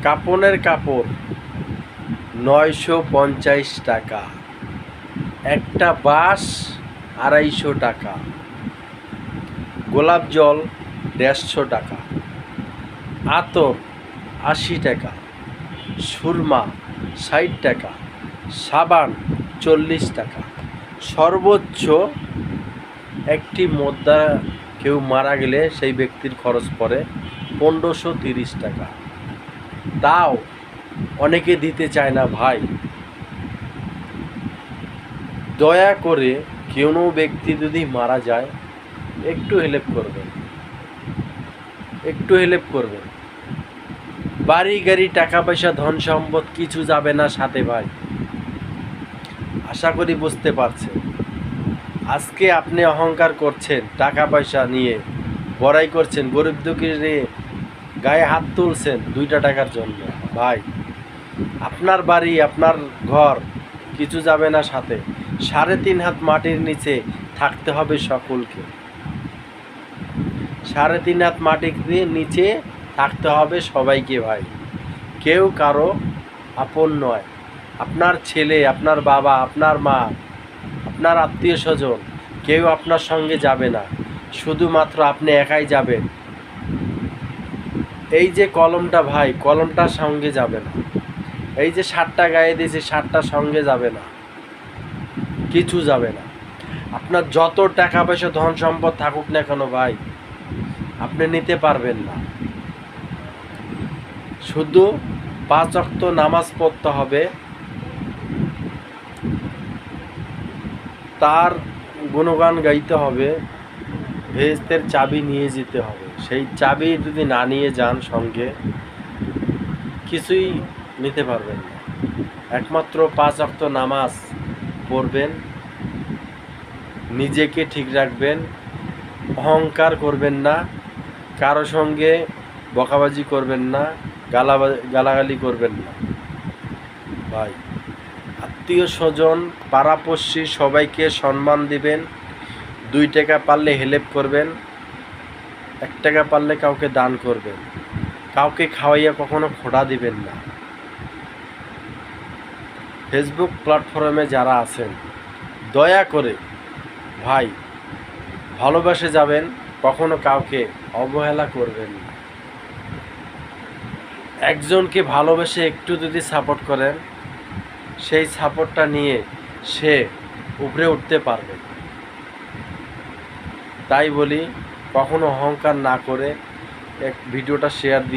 কাপনের কাপড় 950 টাকা, একটা বাঁশ 250 টাকা, গোলাপ জল 150 টাকা, আতর 80 টাকা, সুরমা 60 টাকা, সাবান 40 টাকা। সর্বোচ্চ একটি মোদ্দা কেউ মারা গেলে সেই ব্যক্তির খরচ পড়ে 1530 টাকা। তাও অনেকে দিতে চায় না ভাই। দয়া করে কোনো ব্যক্তি যদি মারা যায় একটু হেল্প করবেন, একটু হেল্প করবেন। বাড়ি গাড়ি টাকা পয়সা ধন সম্পদ কিছু যাবে না সাথে ভাই, আশা করি বুঝতে পারছেন। আজকে আপনি অহংকার করছেন, টাকা পয়সা নিয়ে বড়াই করছেন, গরিব দুঃখী নিয়ে গায়ে হাত তুলছেন 2টা টাকার জন্য। ভাই, আপনার বাড়ি আপনার ঘর কিছু যাবে না সাথে। 3.5 হাত মাটির নিচে থাকতে হবে সকলকে। 3.5 হাত মাটির নিচে থাকতে হবে সবাইকে ভাই। কেউ কারো আপন নয়। আপনার ছেলে, আপনার বাবা, আপনার মা, আপনার আত্মীয় স্বজন কেউ আপনার সঙ্গে যাবে না, শুধুমাত্র আপনি একাই যাবেন। এই যে কলমটা ভাই, কলমটা সঙ্গে যাবে না। এই যে শার্টটা গায়ে দিয়েছে, শার্টটা সঙ্গে যাবে না, কিছু যাবে না। আপনার যত টাকা পয়সা ধন সম্পদ থাকুক না কেন ভাই, আপনি নিতে পারবেন না। শুধু 5 ওয়াক্ত নামাজ পড়তে হবে, তার গুণগান গাইতে হবে, বেহেশতের চাবি নিয়ে যেতে হবে। সেই চাবি যদি না নিয়ে যান সঙ্গে, কিছুই নিতে পারবেন না। একমাত্র 5 ওয়াক্ত নামাজ পড়বেন, নিজেকে ঠিক রাখবেন, অহংকার করবেন না, কারো সঙ্গে বকাবাজি করবেন না, গালাগালি করবেন না ভাই। আত্মীয় স্বজন, পাড়াপড়শি সবাইকে সম্মান দিবেন। 2 টাকা পারলে হেল্প করবেন, 1 টাকা পারলে কাউকে দান করবেন। কাউকে খাওয়াইয়া কখনো খোঁটা দিবেন না। ফেসবুক প্ল্যাটফর্মে যারা আছেন দয়া করে ভাই ভালোবাসে যাবেন, কখনো কাউকে অবহেলা করবেন না। একজনকে ভালোবেসে একটু যদি সাপোর্ট করেন, সেই সাপোর্টটা নিয়ে সে উপরে উঠতে পারবে। তাই বলি, কখনো অহংকার না করে ভিডিওটা শেয়ার দিয়ে